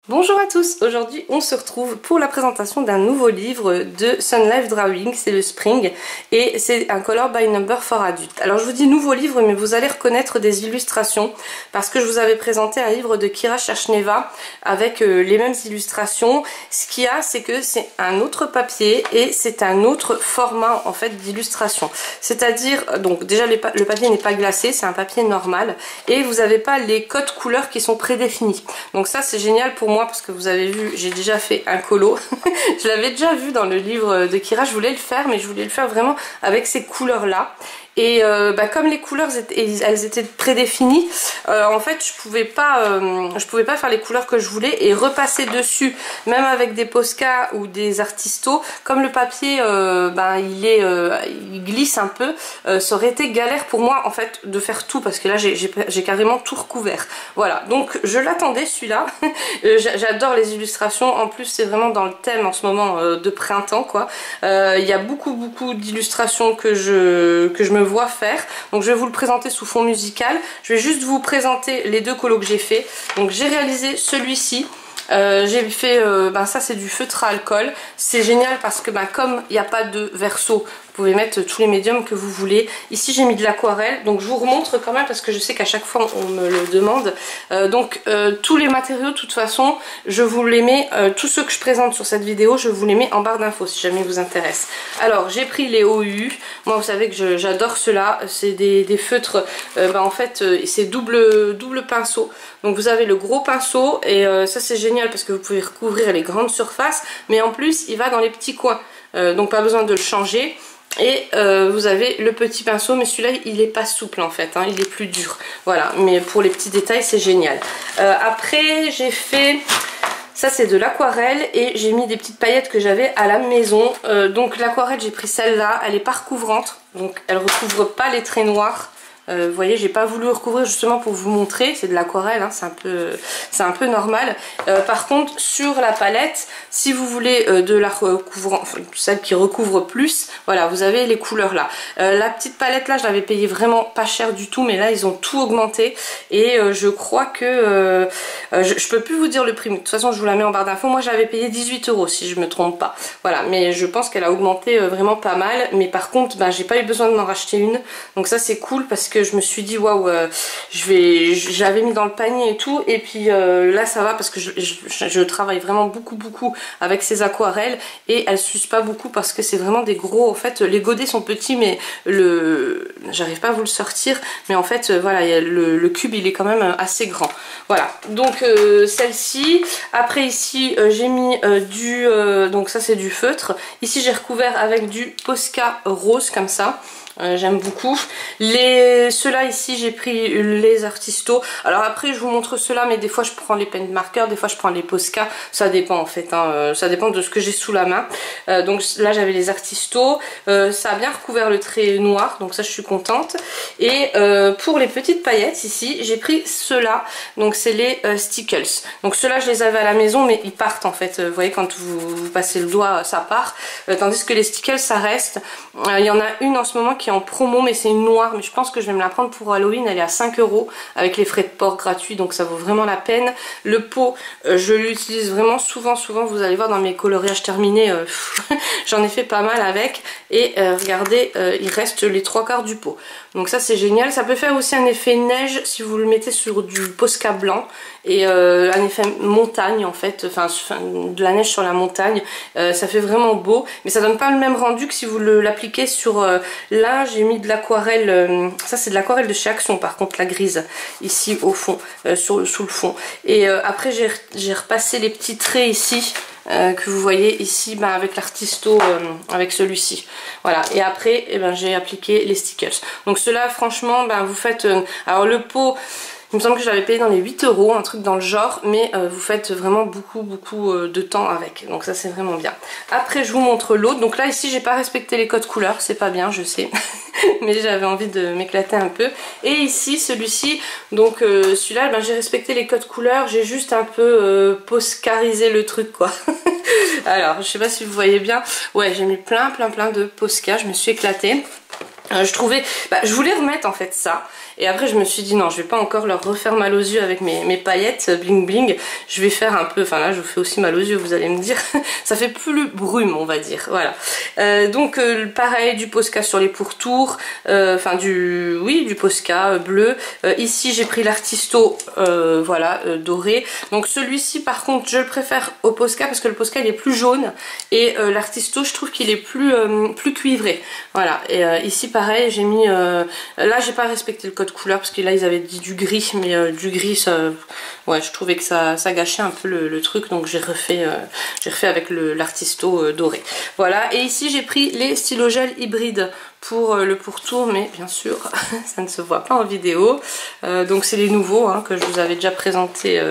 Bonjour à tous, aujourd'hui on se retrouve pour la présentation d'un nouveau livre de Sun Life Drawing, c'est le Spring et c'est un color by number for adultes. Alors je vous dis nouveau livre mais vous allez reconnaître des illustrations parce que je vous avais présenté un livre de Kira Cherchneva avec les mêmes illustrations. Ce qu'il y a c'est que c'est un autre papier et c'est un autre format en fait d'illustration. C'est-à-dire, donc déjà le papier n'est pas glacé, c'est un papier normal et vous n'avez pas les codes couleurs qui sont prédéfinis. Donc ça c'est génial pour moi parce que vous avez vu, j'ai déjà fait un colo. Je l'avais déjà vu dans le livre de Kira, je voulais le faire mais je voulais le faire vraiment avec ces couleurs là. Et comme les couleurs elles étaient prédéfinies, en fait je pouvais pas faire les couleurs que je voulais et repasser dessus, même avec des Posca ou des Artisto. Comme le papier il glisse un peu, ça aurait été galère pour moi en fait de faire tout parce que là j'ai carrément tout recouvert. Voilà, donc je l'attendais celui-là. J'adore les illustrations, en plus c'est vraiment dans le thème en ce moment de printemps quoi. Il y a beaucoup d'illustrations que je me vois faire, donc je vais vous le présenter sous fond musical. Je vais juste vous présenter les deux colos que j'ai fait. Donc j'ai réalisé celui-ci. J'ai fait, ça c'est du feutre à alcool. C'est génial parce que comme il n'y a pas de verso, vous pouvez mettre tous les médiums que vous voulez. Ici j'ai mis de l'aquarelle, donc je vous remontre quand même parce que je sais qu'à chaque fois on me le demande. Tous les matériaux de toute façon je vous les mets, tous ceux que je présente sur cette vidéo je vous les mets en barre d'infos si jamais vous intéresse. Alors j'ai pris les OU, moi vous savez que j'adore ceux-là, c'est des feutres, en fait c'est double pinceau. Donc vous avez le gros pinceau et ça c'est génial parce que vous pouvez recouvrir les grandes surfaces, mais en plus il va dans les petits coins, donc pas besoin de le changer. Et vous avez le petit pinceau, mais celui-là il est pas souple en fait, il est plus dur. Voilà, mais pour les petits détails c'est génial. Après j'ai fait, ça c'est de l'aquarelle et j'ai mis des petites paillettes que j'avais à la maison. Donc l'aquarelle j'ai pris celle-là, elle est pas recouvrante, donc elle recouvre pas les traits noirs. Vous voyez, j'ai pas voulu recouvrir justement pour vous montrer, c'est de l'aquarelle, c'est un peu normal. Par contre, sur la palette, si vous voulez de la recouvrant, celle qui recouvre plus, voilà, vous avez les couleurs là. La petite palette là, je l'avais payée vraiment pas cher du tout, mais là ils ont tout augmenté et je crois que je peux plus vous dire le prix. De toute façon, je vous la mets en barre d'infos. Moi, j'avais payé 18 € si je me trompe pas. Voilà, mais je pense qu'elle a augmenté vraiment pas mal. Mais par contre, j'ai pas eu besoin de m'en racheter une, donc ça c'est cool parce que je me suis dit waouh, j'avais mis dans le panier et tout, et puis là ça va parce que je travaille vraiment beaucoup avec ces aquarelles et elles s'usent pas beaucoup parce que c'est vraiment des gros, en fait les godets sont petits mais j'arrive pas à vous le sortir, mais en fait voilà, le cube il est quand même assez grand. Voilà, donc celle-ci. Après ici j'ai mis donc ça c'est du feutre, ici j'ai recouvert avec du Posca rose comme ça. J'aime beaucoup. Ceux-là ici j'ai pris les Artisto. Alors après je vous montre ceux-là, mais des fois je prends les pen markers, des fois je prends les Posca, ça dépend en fait, ça dépend de ce que j'ai sous la main. Donc là j'avais les Artisto, ça a bien recouvert le trait noir, donc ça je suis contente. Et pour les petites paillettes ici j'ai pris ceux-là, donc c'est les Stickles. Donc ceux-là je les avais à la maison mais ils partent en fait, vous voyez quand vous passez le doigt ça part, tandis que les Stickles ça reste. Il y en a une en ce moment qui est en promo, mais c'est une noire, mais je pense que je vais me la prendre pour Halloween. Elle est à 5 € avec les frais de port gratuits, donc ça vaut vraiment la peine. Le pot, je l'utilise vraiment souvent, vous allez voir dans mes coloriages terminés, j'en ai fait pas mal avec, et regardez, il reste les 3/4 du pot, donc ça c'est génial. Ça peut faire aussi un effet neige si vous le mettez sur du Posca blanc, et un effet montagne en fait, de la neige sur la montagne, ça fait vraiment beau, mais ça donne pas le même rendu que si vous l'appliquez sur là j'ai mis de l'aquarelle, ça c'est de l'aquarelle de chez Action par contre, la grise ici au fond, sous le fond. Et après j'ai repassé les petits traits ici que vous voyez ici avec l'Artisto, avec celui-ci. Voilà, et après j'ai appliqué les stickers. Donc ceux-là franchement vous faites, alors le pot il me semble que je l'avais payé dans les 8 €, un truc dans le genre, mais vous faites vraiment beaucoup de temps avec, donc ça c'est vraiment bien. Après je vous montre l'autre, donc là ici j'ai pas respecté les codes couleurs, c'est pas bien je sais, mais j'avais envie de m'éclater un peu. Et ici celui-ci, donc celui-là j'ai respecté les codes couleurs, j'ai juste un peu poscarisé le truc quoi. Alors je sais pas si vous voyez bien, ouais j'ai mis plein de Posca, je me suis éclatée. Je trouvais, je voulais remettre en fait ça Et après je me suis dit non, je vais pas encore leur refaire mal aux yeux avec mes paillettes bling bling. Je vais faire un peu, enfin là je vous fais aussi mal aux yeux, vous allez me dire. Ça fait plus brume, on va dire, voilà. Donc pareil, du Posca sur les pourtours, enfin du Posca bleu. Ici j'ai pris l'Artisto, voilà, doré. Donc celui-ci par contre je le préfère au Posca parce que le Posca il est plus jaune et l'Artisto je trouve qu'il est plus cuivré. Voilà, et ici pareil j'ai mis, là j'ai pas respecté le code couleur parce que là ils avaient dit du gris, mais du gris ça, ouais je trouvais que ça gâchait un peu le truc, donc j'ai refait avec l'Artisto doré. Voilà, et ici j'ai pris les stylos gel hybrides pour le pourtour, mais bien sûr ça ne se voit pas en vidéo. Donc c'est les nouveaux hein, que je vous avais déjà présenté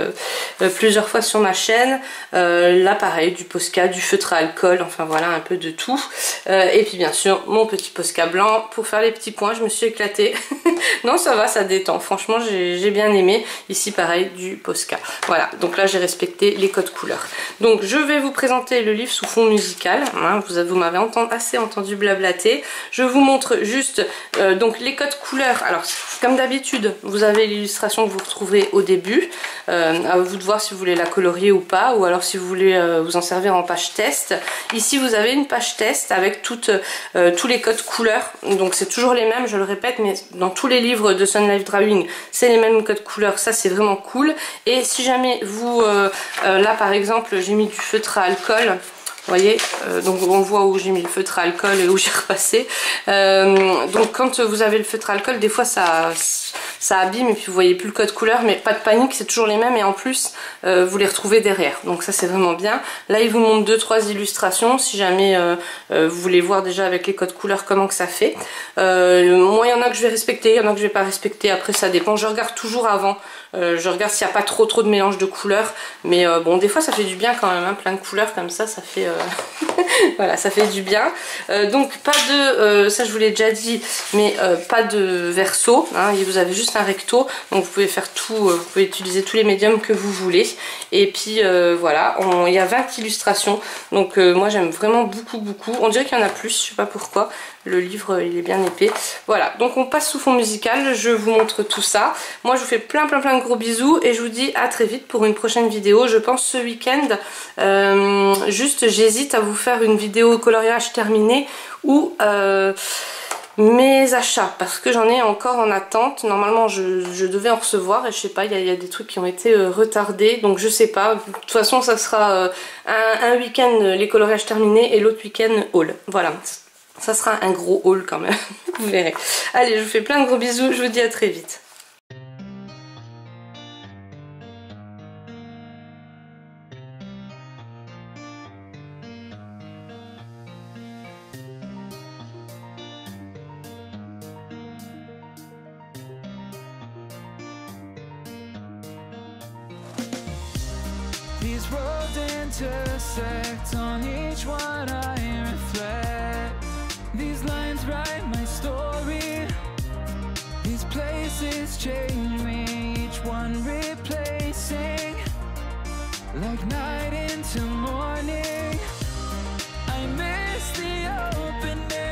plusieurs fois sur ma chaîne. Là pareil, du Posca, du feutre à alcool, enfin voilà un peu de tout. Et puis bien sûr mon petit Posca blanc pour faire les petits points. Je me suis éclatée. Non ça va, ça détend, franchement j'ai bien aimé. Ici pareil, du Posca. Voilà, donc là j'ai respecté les codes couleurs. Donc je vais vous présenter le livre sous fond musical, hein, vous m'avez assez entendu blablater. Je vous montre juste donc les codes couleurs. Alors comme d'habitude vous avez l'illustration que vous retrouverez au début, à vous de voir si vous voulez la colorier ou pas, ou alors si vous voulez vous en servir en page test. Ici vous avez une page test avec tous les codes couleurs, donc c'est toujours les mêmes, je le répète, mais dans tous les livres de Sun Life Drawing c'est les mêmes codes couleurs, ça c'est vraiment cool. Et si jamais vous là par exemple j'ai mis du feutre à alcool, vous voyez, donc on voit où j'ai mis le feutre à alcool et où j'ai repassé. Donc quand vous avez le feutre à alcool, des fois ça abîme et puis vous voyez plus le code couleur, mais pas de panique, c'est toujours les mêmes et en plus vous les retrouvez derrière. Donc ça c'est vraiment bien. Là il vous montre 2-3 illustrations si jamais vous voulez voir déjà avec les codes couleurs comment que ça fait. Moi il y en a que je vais respecter, il y en a que je vais pas respecter, après ça dépend. Je regarde toujours avant. Je regarde s'il n'y a pas trop de mélange de couleurs, mais bon des fois ça fait du bien quand même, hein, plein de couleurs comme ça fait voilà, ça fait du bien. Donc pas de ça je vous l'ai déjà dit, mais pas de verso, hein, vous avez juste un recto, donc vous pouvez faire tout, vous pouvez utiliser tous les médiums que vous voulez. Et puis voilà, il y a 20 illustrations, donc moi j'aime vraiment beaucoup. On dirait qu'il y en a plus, je sais pas pourquoi. Le livre il est bien épais. Voilà, donc on passe sous fond musical, je vous montre tout ça. Moi je vous fais plein de gros bisous et je vous dis à très vite pour une prochaine vidéo. Je pense ce week-end, juste j'hésite à vous faire une vidéo coloriage terminée ou mes achats, parce que j'en ai encore en attente. Normalement je devais en recevoir et je sais pas, il y a des trucs qui ont été retardés, donc je sais pas. De toute façon ça sera un week-end les coloriages terminés et l'autre week-end haul. Voilà. Ça sera un gros haul quand même, vous verrez. Allez, je vous fais plein de gros bisous, je vous dis à très vite. These roads intersect, on each one I reflect. These lines write my story. These places change me, each one replacing. Like night into morning, I miss the open air.